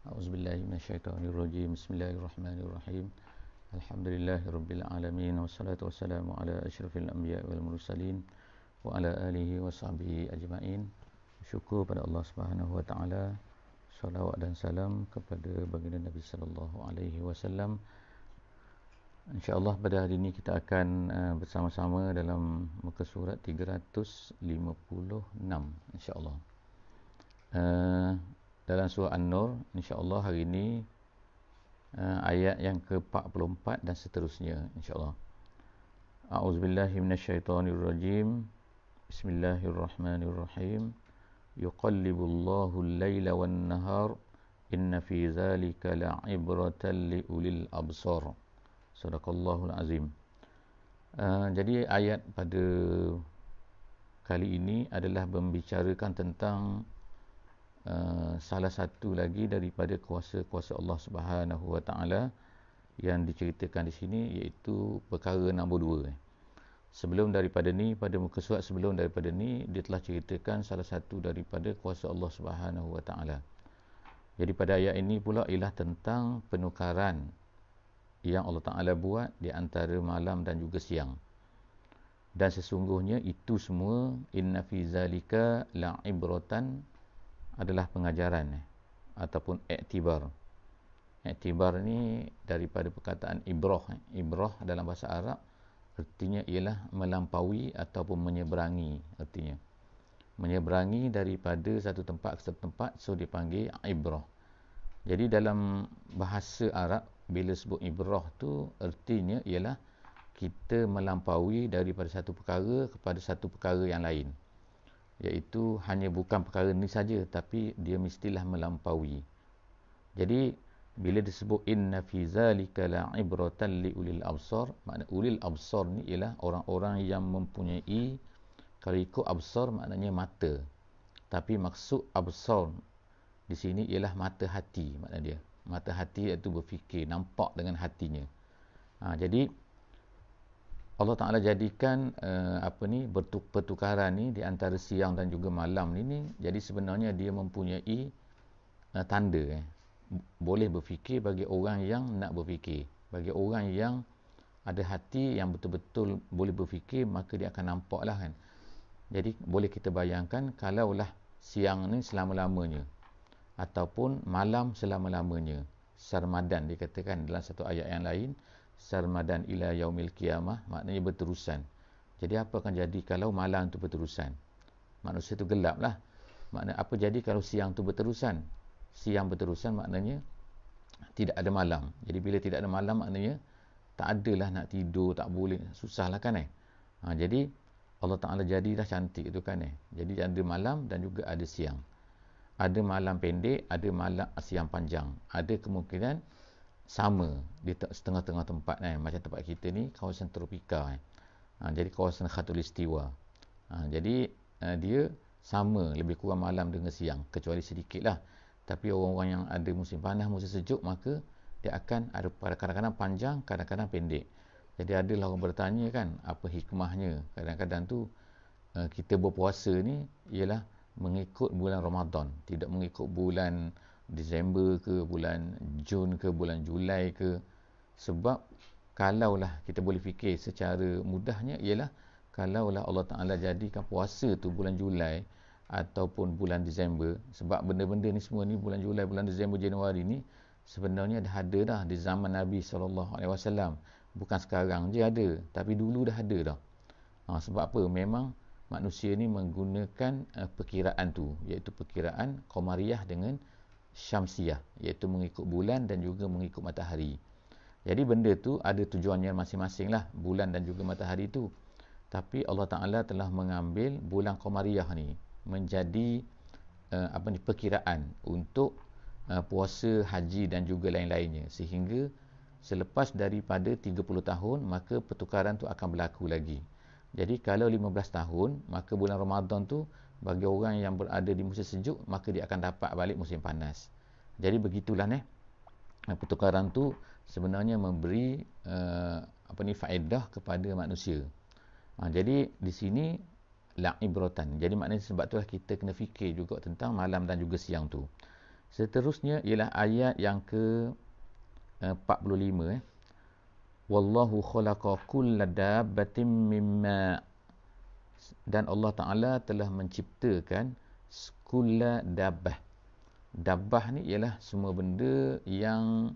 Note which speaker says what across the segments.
Speaker 1: A'udzubillahi minasyaitonirrajim. Bismillahirrahmanirrahim. Alhamdulillahirabbil alamin wassalatu wassalamu ala asyrafil anbiya'i wal mursalin wa ala alihi washabbihi ajmain. Syukur pada Allah Subhanahu wa taala. Salawat dan salam kepada baginda Nabi sallallahu alaihi wasallam. Insya-Allah pada hari ini kita akan bersama-sama dalam muka surat 356 insya-Allah. Dalam surah An-Nur, insya-Allah hari ini ayat yang ke-44 dan seterusnya insya-Allah. A'udzubillahi minasyaitonirrajim. Bismillahirrahmanirrahim. Yuqallibullahu al-laila wan-nahar inna fi dzalika la'ibratan liulil absar. Sadaqallahul azim. Jadi ayat pada kali ini adalah membicarakan tentang salah satu lagi daripada kuasa-kuasa Allah Subhanahu wa taala yang diceritakan di sini, iaitu perkara nombor 2. Sebelum daripada ni, pada muka surat sebelum daripada ni, dia telah ceritakan salah satu daripada kuasa Allah Subhanahu wa taala. Jadi pada ayat ini pula ialah tentang penukaran yang Allah Taala buat di antara malam dan juga siang. Dan sesungguhnya itu semua inna fi zalika la'ibratan adalah pengajaran ataupun iktibar. Iktibar ni daripada perkataan ibrah. Ibrah dalam bahasa Arab artinya ialah melampaui ataupun menyeberangi artinya. Menyeberangi daripada satu tempat ke satu tempat, so dipanggil ibrah. Jadi dalam bahasa Arab bila sebut ibrah tu artinya ialah kita melampaui daripada satu perkara kepada satu perkara yang lain. Iaitu hanya bukan perkara ni saja, tapi dia mestilah melampaui. Jadi bila disebut inna fi zalika la'ibratan liulil absar, makna ulil absar ni ialah orang-orang yang mempunyai, kalau ikut absar maknanya mata, tapi maksud absar di sini ialah mata hati. Makna dia mata hati iaitu berfikir, nampak dengan hatinya. Jadi Allah Ta'ala jadikan pertukaran ni di antara siang dan juga malam ni jadi sebenarnya dia mempunyai tanda boleh berfikir bagi orang yang nak berfikir. Bagi orang yang ada hati yang betul-betul boleh berfikir, maka dia akan nampak lah kan. Jadi boleh kita bayangkan kalaulah siang ni selama-lamanya ataupun malam selama-lamanya, sarmadan dikatakan dalam satu ayat yang lain, sarmadan ila yaumil qiyamah, maknanya berterusan. Jadi apa akan jadi kalau malam tu berterusan? Manusia tu gelap lah. Makna apa jadi kalau siang tu berterusan? Siang berterusan maknanya tidak ada malam. Jadi bila tidak ada malam maknanya tak adalah nak tidur, tak boleh, susah lah kan jadi Allah Ta'ala jadilah cantik itu kan Jadi ada malam dan juga ada siang. Ada malam pendek, ada malam siang panjang. Ada kemungkinan sama di setengah-tengah tempat macam tempat kita ni kawasan tropika jadi kawasan khatulistiwa. Jadi dia sama lebih kurang malam dengan siang, kecuali sedikit lah. Tapi orang-orang yang ada musim panas, musim sejuk, maka dia akan ada kadang-kadang panjang, kadang-kadang pendek. Jadi adalah orang bertanya kan, apa hikmahnya kadang-kadang tu kita berpuasa ni ialah mengikut bulan Ramadan, tidak mengikut bulan Disember ke, bulan Jun ke, bulan Julai ke. Sebab kalaulah kita boleh fikir secara mudahnya ialah kalaulah Allah Ta'ala jadikan puasa tu bulan Julai ataupun bulan Disember, sebab benda-benda ni semua ni bulan Julai, bulan Disember, Januari ni sebenarnya dah ada dah di zaman Nabi SAW. Bukan sekarang je ada, tapi dulu dah ada dah. Sebab apa? Memang manusia ni menggunakan perkiraan tu, iaitu perkiraan Qamariyah dengan Syamsiyah, iaitu mengikut bulan dan juga mengikut matahari. Jadi benda tu ada tujuannya masing-masing lah, bulan dan juga matahari tu. Tapi Allah Ta'ala telah mengambil bulan Qamariyah ni menjadi perkiraan untuk puasa, haji dan juga lain-lainnya. Sehingga selepas daripada 30 tahun, maka pertukaran tu akan berlaku lagi. Jadi kalau 15 tahun, maka bulan Ramadan tu bagi orang yang berada di musim sejuk, maka dia akan dapat balik musim panas. Jadi begitulah pertukaran tu sebenarnya memberi faedah kepada manusia. Jadi di sini la'ibratan. Jadi maknanya sebab itulah kita kena fikir juga tentang malam dan juga siang tu. Seterusnya ialah ayat yang ke 45. Wallahu khalaqa kulla dabbatin mimma, dan Allah Ta'ala telah menciptakan kulla dabbah. Dabbah ni ialah semua benda yang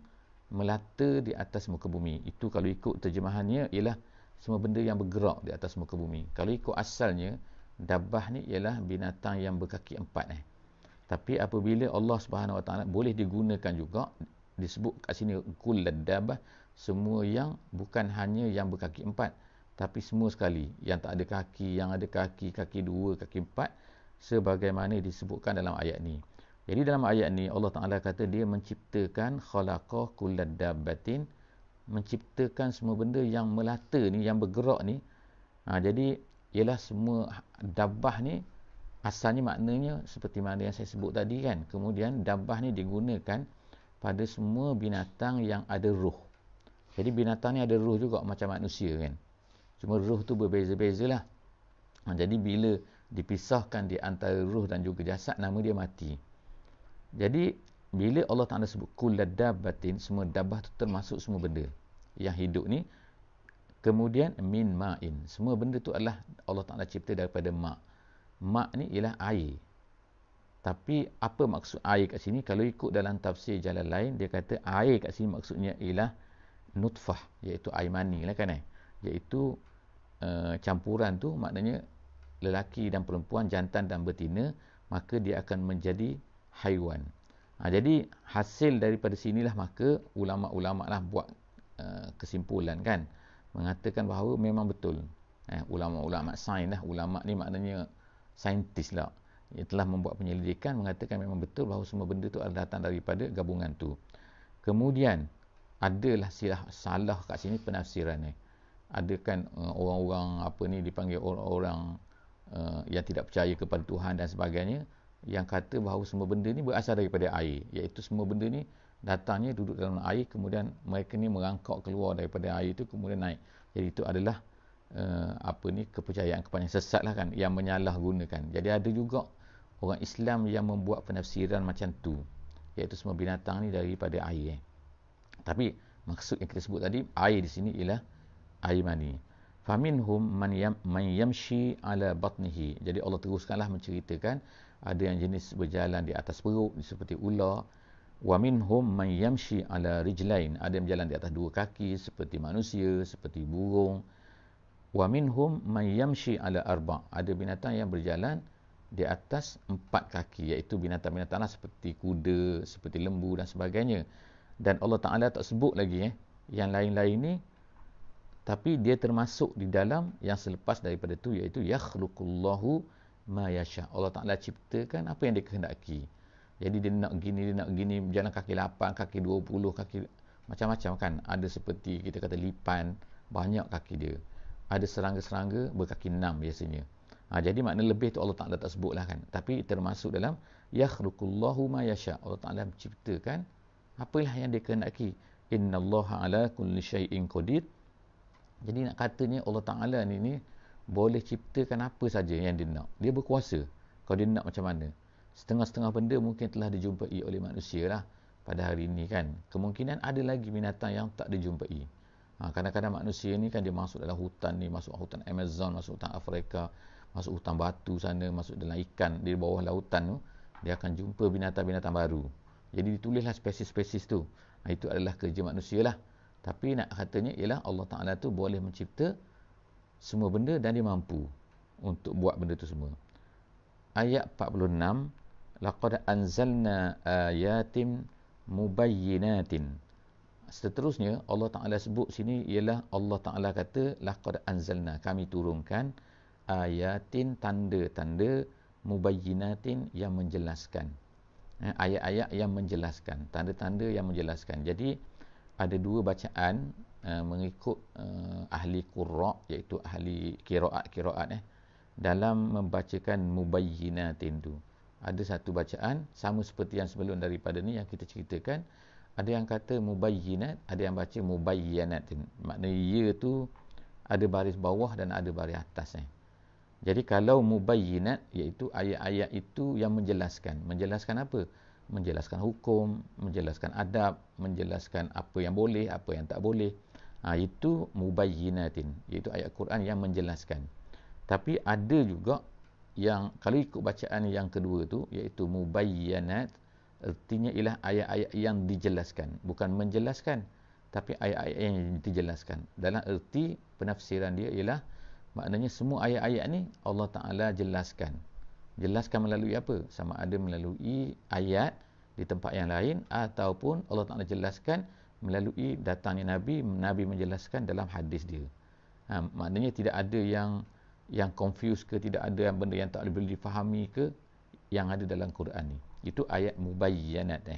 Speaker 1: melata di atas muka bumi. Itu kalau ikut terjemahannya ialah semua benda yang bergerak di atas muka bumi. Kalau ikut asalnya, dabbah ni ialah binatang yang berkaki empat. Tapi apabila Allah Subhanahu Wa Taala boleh digunakan juga, disebut kat sini kullad dabbah, semua yang bukan hanya yang berkaki empat, tapi semua sekali yang tak ada kaki, yang ada kaki, kaki dua, kaki empat, sebagaimana disebutkan dalam ayat ni. Jadi dalam ayat ni Allah Taala kata dia menciptakan khalaqa kullad dabbatin, menciptakan semua benda yang melata ni, yang bergerak ni. Jadi ialah semua dabbah ni asalnya maknanya seperti mana yang saya sebut tadi kan. Kemudian dabbah ni digunakan pada semua binatang yang ada ruh. Jadi binatang ni ada ruh juga macam manusia kan. Cuma ruh tu berbeza-beza lah. Jadi bila dipisahkan di antara ruh dan juga jasad, nama dia mati. Jadi bila Allah Ta'ala sebut kullad dabbatin, semua dabbah tu termasuk semua benda yang hidup ni. Kemudian min ma'in, semua benda tu adalah Allah Ta'ala cipta daripada ma'. Ma' ni ialah air. Tapi apa maksud air kat sini? Kalau ikut dalam tafsir jalan lain, dia kata air kat sini maksudnya ialah nutfah, iaitu air mani lah kan. Iaitu campuran tu maknanya lelaki dan perempuan, jantan dan betina, maka dia akan menjadi haiwan. Jadi hasil daripada sinilah maka ulama-ulama lah buat kesimpulan kan, mengatakan bahawa memang betul. Ulama-ulama sains lah, ulama ni maknanya saintis lah, ia telah membuat penyelidikan, mengatakan memang betul bahawa semua benda tu adalah datang daripada gabungan tu. Kemudian adalah salah kat sini penafsiran ni. Ada kan orang-orang apa ni dipanggil orang-orang yang tidak percaya kepada Tuhan dan sebagainya, yang kata bahawa semua benda ni berasal daripada air, iaitu semua benda ni datangnya duduk dalam air, kemudian mereka ni merangkak keluar daripada air itu, kemudian naik. Jadi itu adalah kepercayaan yang sesat lah kan, yang menyalahgunakan. Jadi ada juga orang Islam yang membuat penafsiran macam tu, iaitu semua binatang ni daripada air. Tapi maksud yang kita sebut tadi, air di sini ialah air mani. Faminhum man yamshi ala batnihi. Jadi Allah teruskanlah menceritakan ada yang jenis berjalan di atas perut seperti ular. Wa minhum man yamshi ala rijlain. Ada yang berjalan di atas dua kaki seperti manusia, seperti burung. Wa minhum man yamshi ala arba'. Ada binatang yang berjalan di atas empat kaki, iaitu binatang-binatang seperti kuda, seperti lembu dan sebagainya. Dan Allah Ta'ala tak sebut lagi yang lain-lain ni, tapi dia termasuk di dalam yang selepas daripada tu, iaitu yakhluqullahu ma yasha. Allah Ta'ala ciptakan apa yang dia kehendaki. Jadi dia nak gini, berjalan kaki 8, kaki 20, kaki macam-macam kan. Ada seperti kita kata lipan, banyak kaki dia. Ada serangga-serangga berkaki 6 biasanya. Jadi makna lebih tu Allah Ta'ala tak sebut lah kan. Tapi termasuk dalam yakhluqullahu ma yasha. Allah Ta'ala menciptakan apalah yang dia kehendaki. Innallaha ala kulli syai'in qadir. Jadi nak katanya Allah Ta'ala ni boleh ciptakan apa saja yang dia nak. Dia berkuasa kalau dia nak macam mana. Setengah-setengah benda mungkin telah dijumpai oleh manusia lah pada hari ini kan. Kemungkinan ada lagi binatang yang tak dijumpai. Kadang-kadang manusia ni kan dia masuk dalam hutan ni, masuk hutan Amazon, masuk hutan Afrika, masuk hutan batu sana, masuk dalam ikan di bawah lautan tu, dia akan jumpa binatang-binatang baru. Jadi ditulislah spesies-spesies tu. Itu adalah kerja manusia lah. Tapi nak katanya ialah Allah Ta'ala tu boleh mencipta semua benda dan dia mampu untuk buat benda tu semua. Ayat 46, laqad anzalna ayatin mubayyinatin. Seterusnya Allah Ta'ala sebut sini ialah Allah Ta'ala kata laqad anzalna, kami turunkan ayatin, tanda-tanda, mubayyinatin, yang menjelaskan. Ayat-ayat yang menjelaskan, tanda-tanda yang menjelaskan. Jadi ada dua bacaan mengikut ahli qurra, iaitu ahli qiraat dalam membacakan mubayyinatin tu. Ada satu bacaan sama seperti yang sebelum daripada ni yang kita ceritakan. Ada yang kata mubayyinat, ada yang baca mubayyanatin. Maknanya ya tu ada baris bawah dan ada baris atas. Jadi kalau mubayyinat, iaitu ayat-ayat itu yang menjelaskan. Menjelaskan apa? menjelaskan hukum, menjelaskan adab, menjelaskan apa yang boleh, apa yang tak boleh. Itu mubayyinatin, iaitu ayat Quran yang menjelaskan. Tapi ada juga yang kalau ikut bacaan yang kedua tu, iaitu mubayyanat, artinya ialah ayat-ayat yang dijelaskan, bukan menjelaskan, tapi ayat-ayat yang dijelaskan. Dalam erti penafsiran dia ialah maknanya semua ayat-ayat ni Allah Ta'ala jelaskan. Jelaskan melalui apa? Sama ada melalui ayat di tempat yang lain ataupun Allah Ta'ala jelaskan melalui datangnya Nabi, Nabi menjelaskan dalam hadis dia. Maknanya tidak ada yang confuse ke, tidak ada benda yang tak boleh difahami ke yang ada dalam Quran ni. Itu ayat mubayyanat.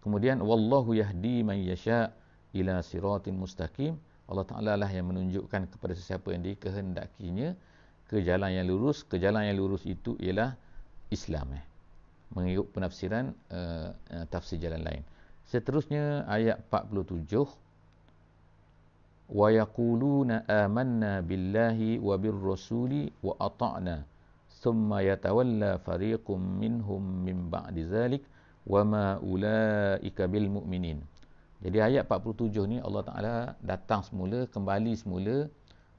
Speaker 1: Kemudian wallahu yahdi man yasha ila siratin mustaqim. Allah Ta'ala lah yang menunjukkan kepada sesiapa yang dikehendakinya ke jalan yang lurus. Ke jalan yang lurus itu ialah Islam. Mengikut penafsiran tafsir jalan lain. Seterusnya ayat 47. Wa yaquluna amanna billahi wa birrasuli wa ata'na thumma yatawalla fariqum minhum min ba'di zalik wa ma ulaika bil mu'minin. Jadi ayat 47 ni Allah Ta'ala datang semula, kembali semula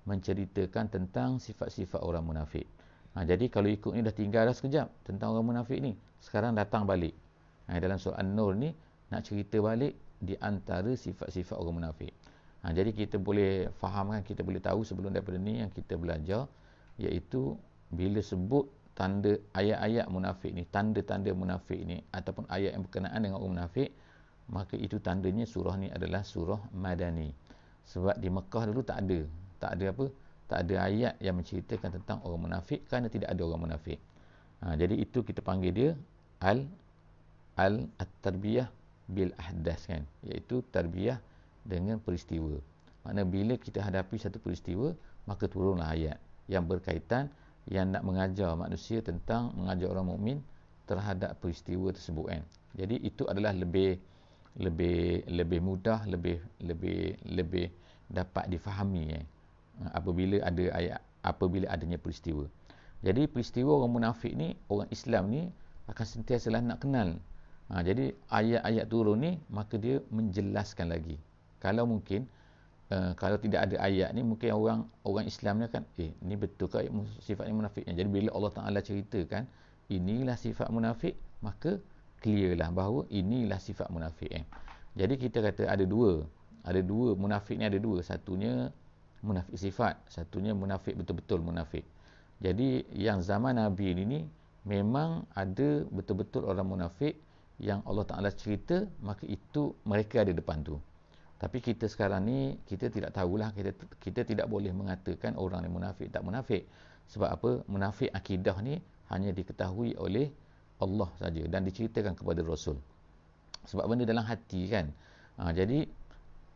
Speaker 1: menceritakan tentang sifat-sifat orang munafik. Jadi kalau ikut ni dah tinggal dah sekejap tentang orang munafik ni. Sekarang datang balik. Dalam surah An-Nur ni nak cerita balik di antara sifat-sifat orang munafik. Jadi kita boleh fahamkan, kita boleh tahu sebelum daripada ni yang kita belajar, iaitu bila sebut tanda ayat-ayat munafik ni, tanda-tanda munafik ni ataupun ayat yang berkenaan dengan orang munafik, maka itu tandanya surah ni adalah surah Madani. Sebab di Mekah dulu tak ada apa? Tak ada ayat yang menceritakan tentang orang munafik kerana tidak ada orang munafik. Jadi itu kita panggil dia at-tarbiyah bil ahdas kan, iaitu tarbiyah dengan peristiwa. Maknanya bila kita hadapi satu peristiwa, maka turunlah ayat yang berkaitan, yang nak mengajar manusia tentang mengajar orang mukmin terhadap peristiwa tersebut kan. Jadi itu adalah lebih mudah, lebih dapat difahami apabila adanya peristiwa. Jadi peristiwa orang munafik ni, orang Islam ni akan sentiasalah nak kenal. Jadi ayat-ayat turun ni, maka dia menjelaskan lagi. Kalau mungkin kalau tidak ada ayat ni, mungkin orang Islam ni kan ni betul ke sifat ni munafiknya. Jadi bila Allah Ta'ala ceritakan inilah sifat munafik, maka clear lah bahawa inilah sifat munafik. Jadi kita kata ada dua munafik ni, ada dua. Satunya munafik sifat, satunya munafik betul-betul munafik. Jadi yang zaman Nabi ni memang ada betul-betul orang munafik yang Allah Ta'ala cerita, maka itu mereka ada depan tu. Tapi kita sekarang ni, kita tidak tahulah, kita tidak boleh mengatakan orang ni munafik tak munafik. Sebab apa? Munafik akidah ni hanya diketahui oleh Allah saja dan diceritakan kepada Rasul. Sebab benda dalam hati kan. Jadi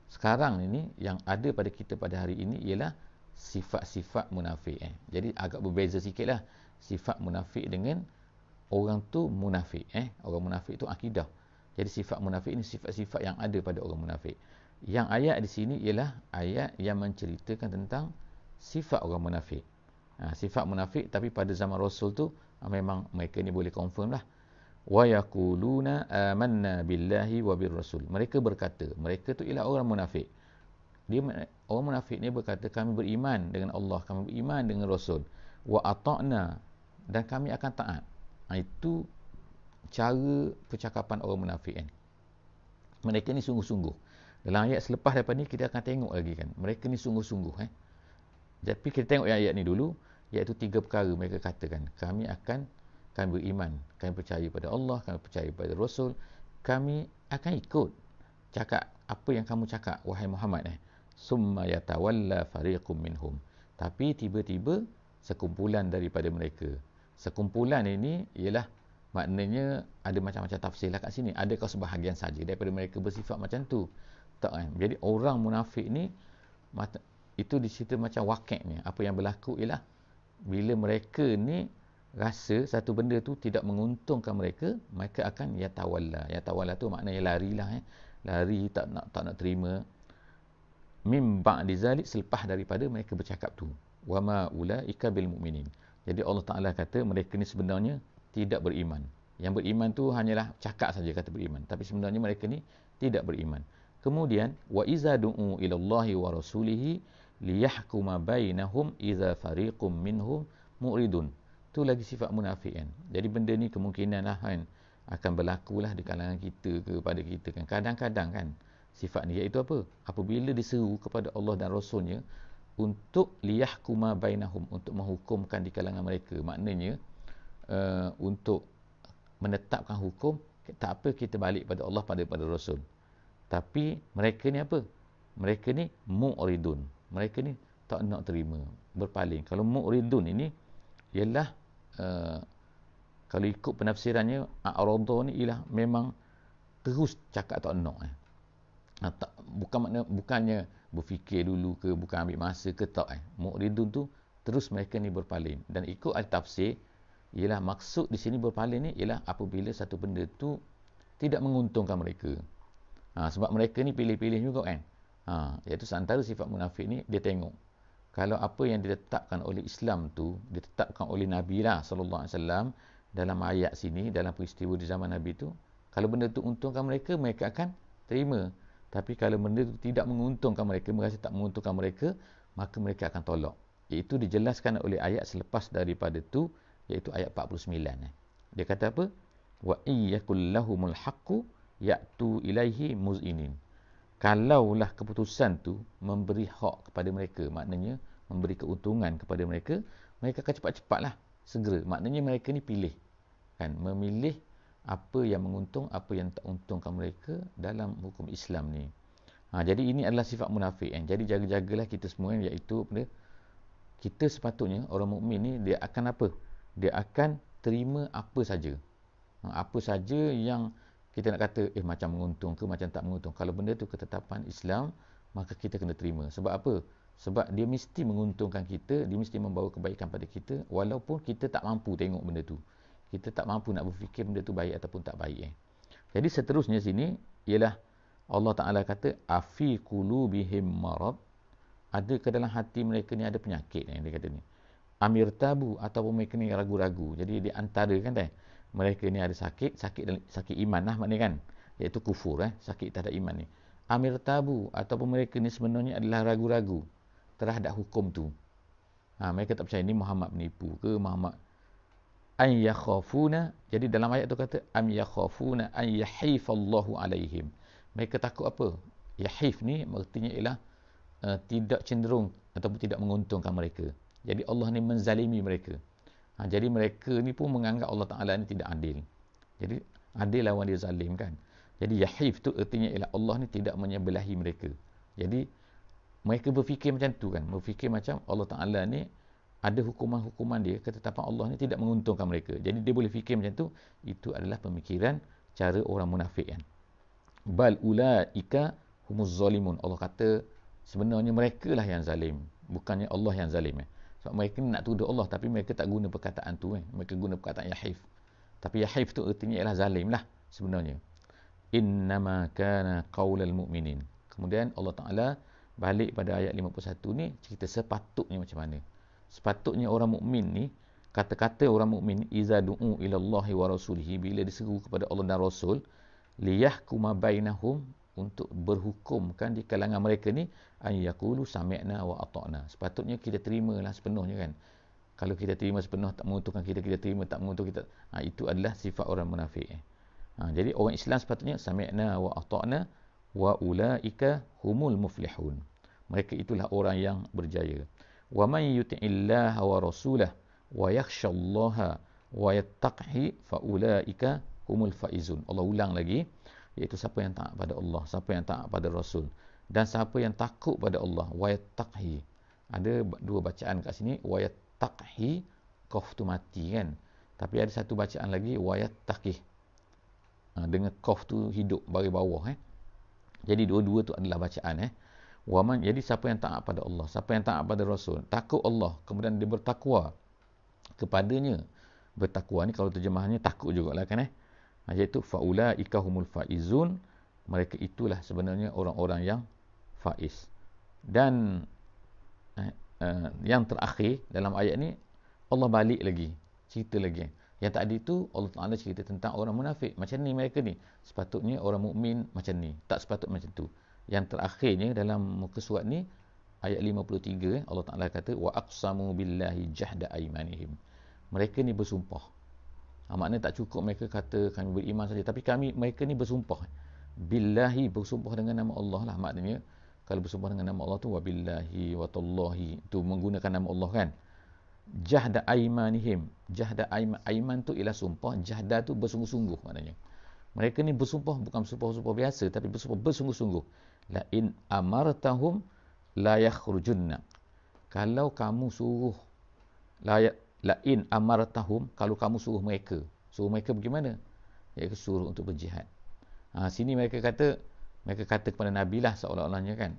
Speaker 1: sekarang ini yang ada pada kita pada hari ini ialah sifat-sifat munafik. Jadi agak berbeza sikitlah sifat munafik dengan orang tu munafik. Orang munafik tu akidah. Jadi sifat munafik ini sifat-sifat yang ada pada orang munafik. Yang ayat di sini ialah ayat yang menceritakan tentang sifat orang munafik. Sifat munafik, tapi pada zaman Rasul tu memang mereka ni boleh confirm lah. Wa yaquluna amanna billahi wa birrasul. Mereka berkata, mereka tu ialah orang munafik. Orang munafik ni berkata, kami beriman dengan Allah, kami beriman dengan Rasul. Wa ata'na, dan kami akan taat. Itu cara percakapan orang munafik kan. Mereka ni sungguh-sungguh. Dalam ayat selepas daripada ni kita akan tengok lagi kan. Mereka ni sungguh-sungguh. Tapi kita tengok ayat ni dulu, iaitu 3 perkara mereka katakan. Kami beriman, kami percaya pada Allah, kami percaya pada Rasul, kami akan ikut cakap apa yang kamu cakap wahai Muhammad. Summa yatawalla fariqum minhum. Tapi tiba-tiba sekumpulan daripada mereka. Sekumpulan ini ialah maknanya ada macam-macam tafsir lah kat sini. Adakah sebahagian saja daripada mereka bersifat macam tu? Tak kan? Jadi orang munafik ni itu dicerita macam wakiknya. Apa yang berlaku ialah bila mereka ni rasa satu benda tu tidak menguntungkan mereka, mereka akan yatawalla. Yatawalla tu maknanya larilah. Lari, tak nak terima. Mim ba'di zalik, selepas daripada mereka bercakap tu. Wa ma ulaika bil mu'minin. Jadi Allah Ta'ala kata mereka ni sebenarnya tidak beriman. Yang beriman tu hanyalah cakap saja kata beriman, tapi sebenarnya mereka ni tidak beriman. Kemudian wa iza du'u ila Allahi wa rasulihi liyahkuma bainahum idza fariqum minhum mu'ridun. Tu lagi sifat munafik kan. Jadi benda ni kemungkinan lah kan akan berlakulah di kalangan kita kepada kita kan. Kadang-kadang kan sifat ni iaitu apa? Apabila diseru kepada Allah dan Rasulnya untuk liyahkuma bainahum, untuk menghukumkan di kalangan mereka. Maknanya untuk menetapkan hukum, tak apa kita balik pada Allah pada Rasul. Tapi mereka ni apa? Mereka ni mu'ridun. Mereka ni tak nak terima, berpaling. Kalau mu'ridun ini ialah kalau ikut penafsirannya a'rada ni ialah memang terus cakap tak nak bukannya berfikir dulu ke, bukan ambil masa ke, tak mu'ridun tu terus mereka ni berpaling. Dan ikut al-tafsir ialah maksud di sini berpaling ni ialah apabila satu benda tu tidak menguntungkan mereka. Sebab mereka ni pilih-pilih juga kan. Iaitu antara sifat munafik ni, dia tengok kalau apa yang ditetapkan oleh Islam tu, ditetapkan oleh Nabi lah sallallahu alaihi wasallam dalam ayat sini, dalam peristiwa di zaman Nabi tu, kalau benda tu untungkan mereka, mereka akan terima. Tapi kalau benda tu tidak menguntungkan mereka, merasa tak menguntungkan mereka, maka mereka akan tolak. Iaitu dijelaskan oleh ayat selepas daripada tu, iaitu ayat 49. Dia kata apa? Wa iyyakul lahumul haqqu ya'tu ilaihi muz'inin. Kalaulah keputusan tu memberi hak kepada mereka, maknanya memberi keuntungan kepada mereka, mereka akan cepat-cepatlah segera. Maknanya mereka ni pilih kan, memilih apa yang menguntung, apa yang tak untungkan mereka dalam hukum Islam ni. Jadi ini adalah sifat munafik kan. Jadi jaga-jagalah kita semua kan, iaitu kita sepatutnya orang mukmin ni dia akan apa? Dia akan terima apa saja. Apa saja yang kita nak kata macam menguntung ke macam tak menguntung. Kalau benda tu ketetapan Islam, maka kita kena terima. Sebab apa? Sebab dia mesti menguntungkan kita, dia mesti membawa kebaikan pada kita, walaupun kita tak mampu tengok benda tu. Kita tak mampu nak berfikir benda tu baik ataupun tak baik. Jadi seterusnya sini ialah Allah Ta'ala kata afi qulubihim marad. Ada ke dalam hati mereka ni ada penyakit yang dia kata ni. Amir tabu, ataupun mereka ni ragu-ragu. Jadi di antara kan mereka ni ada sakit iman lah maknanya kan, iaitu kufur sakit terhadap iman ni. Amir tabu, ataupun mereka ni sebenarnya adalah ragu-ragu terhadap hukum tu. Mereka tak percaya ni Muhammad menipu ke, Muhammad an yakhafuna. Jadi dalam ayat tu kata am yakhafuna an yahifallahu alaihim. Mereka takut apa? Yahif ni artinya ialah tidak cenderung ataupun tidak menguntungkan mereka. Jadi Allah ni menzalimi mereka. Jadi mereka ni pun menganggap Allah Ta'ala ni tidak adil. Jadi adil lawan dia zalim kan. Jadi yahif tu artinya ialah Allah ni tidak menyebelahi mereka. Jadi mereka berfikir macam tu kan. Berfikir macam Allah Ta'ala ni ada hukuman-hukuman dia, ketetapan Allah ni tidak menguntungkan mereka. Jadi dia boleh fikir macam tu. Itu adalah pemikiran cara orang munafik kan. Bal ulaika humuz zalimun. Allah kata sebenarnya mereka lah yang zalim, bukannya Allah yang zalim. Sebab mereka nak tuduh Allah, tapi mereka tak guna perkataan tu. Mereka guna perkataan yahif. Tapi yahif tu artinya ialah zalim lah sebenarnya. Innama kana qaulal mu'minin. Kemudian Allah Ta'ala balik pada ayat 51 ni, cerita sepatutnya macam mana. Sepatutnya orang mukmin ni, kata-kata orang mukmin, iza du'u ilallahi wa rasulihi, bila diseru kepada Allah dan Rasul, liyahkuma bainahum, untuk berhukumkan di kalangan mereka ni, an yaqulu sami'na wa ata'na. Sepatutnya kita terimalah sepenuhnya kan. Kalau kita terima sepenuh, tak menguntungkan kita, kita terima, tak menguntungkan kita. Itu adalah sifat orang munafik. Jadi orang Islam sepatutnya sami'na wa ata'na wa ulaika humul muflihun. Mereka itulah orang yang berjaya. Wa man yuti'illaha wa rasulahu wa yakhshallaha wa yattaqhi fa ulaika humul faizun. Allah ulang lagi, iaitu siapa yang taat pada Allah, siapa yang taat pada Rasul, dan siapa yang takut pada Allah, wa yattaqhi. Ada dua bacaan kat sini, wa yattaqhi, qaf tu mati kan, tapi ada satu bacaan lagi, wa yattaqih, dengan qaf tu hidup bagi bawah. Jadi dua-dua tu adalah bacaan. Waman, jadi siapa yang taat pada Allah, siapa yang taat pada Rasul, takut Allah, kemudian dia bertakwa kepadanya. Bertakwa ni kalau terjemahannya takut jugalah kan. Iaitu faulaika humul faizun. Mereka itulah sebenarnya orang-orang yang faiz. Dan yang terakhir dalam ayat ni, Allah balik lagi, cerita lagi. Yang tadi tu Allah Ta'ala cerita tentang orang munafik. Macam ni mereka ni. Sepatutnya orang mukmin macam ni. Tak sepatutnya macam tu. Yang terakhirnya dalam muka surat ni, ayat 53, Allah Ta'ala kata, wa aqsamu billahi jahda aymanihim. Mereka ni bersumpah. Maknanya tak cukup mereka kata kami beriman saja. Tapi mereka ni bersumpah. Billahi, bersumpah dengan nama Allah lah. Maknanya, kalau bersumpah dengan nama Allah tu, wa billahi wa tallahi. Tu menggunakan nama Allah kan. Jahda aimanihim. Jahda aiman tu ialah sumpah. Jahda tu bersungguh-sungguh maknanya. Mereka ni bersumpah, bukan bersumpah biasa, tapi bersumpah bersungguh-sungguh. La in amartahum la yakhrujunna. Kalau kamu suruh, la in amartahum, kalau kamu suruh mereka bagaimana? Iaitu suruh untuk berjihad. Sini mereka kata kepada Nabi lah seolah-olahnya kan,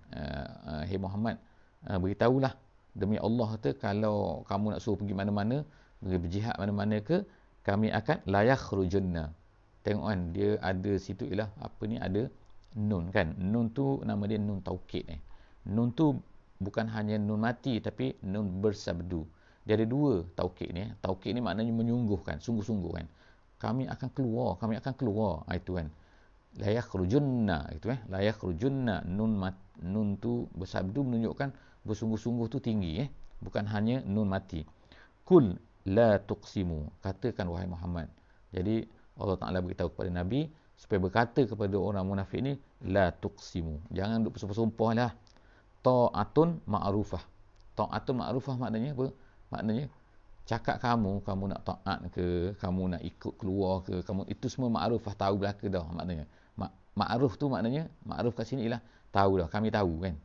Speaker 1: hey Muhammad, beritahulah demi Allah kata, kalau kamu nak suruh pergi mana-mana, pergi berjihad mana-mana ke, kami akan la yakhrujunna. Tengok kan, dia ada situ ialah apa ni, ada nun kan. Nun tu nama dia nun taukid. Nun tu bukan hanya nun mati, tapi nun bersabdu. Dia ada dua taukid ni. Taukid ni maknanya menyungguhkan, sungguh-sungguh kan. Kami akan keluar. Itu kan. La yakhrujunna, itu la yakhrujunna. Nun tu bersabdu menunjukkan bersungguh-sungguh tu tinggi bukan hanya nun mati. Kul la tuqsimu, katakan wahai Muhammad. Jadi Allah Ta'ala beritahu kepada Nabi supaya berkata kepada orang munafik ni, la tuqsimu, jangan duk bersumpah lah. Ta'atun ma'rufah. Ta'atun ma'rufah maknanya apa? Maknanya cakap kamu nak taat ke, kamu nak ikut keluar ke, kamu itu semua ma'rufah, tahu belaka dah maknanya. Ma'ruf tu maknanya, ma'ruf kat sini ialah tahu dah, kami tahu kan.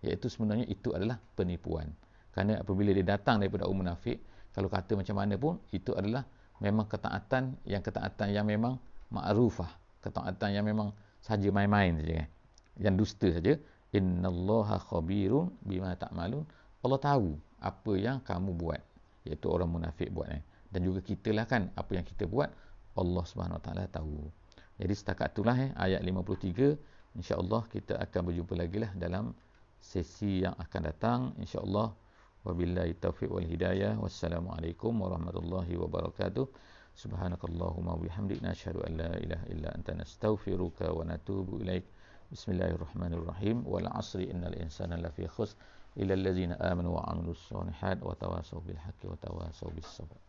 Speaker 1: Iaitu sebenarnya itu adalah penipuan. Kerana apabila dia datang daripada orang munafik, kalau kata macam mana pun, itu adalah memang ketaatan yang memang ma'rufah, ketaatan yang memang saja main-main saja kan, yang dusta saja. Innallaha khabirun bima ta'malun. Allah tahu apa yang kamu buat, iaitu orang munafik buat dan juga kita lah kan, apa yang kita buat Allah Subhanahu Wa Taala tahu. Jadi setakat itulah ayat 53. InsyaAllah kita akan berjumpa lagi lah dalam sesi yang akan datang insya-Allah. Wabillahi taufiq wal hidayah. Wassalamualaikum warahmatullahi wabarakatuh. Subhanakallahumma wa bihamdika nasyhadu an la ilaha illa anta nastaghfiruka wa natubu ilaik. Bismillahirrahmanirrahim. Wal 'asri innal insana lafi khusr illa allazina amanu wa 'amilus shalihat wa tawasaw bil haqqi wa tawasaw bis sabr.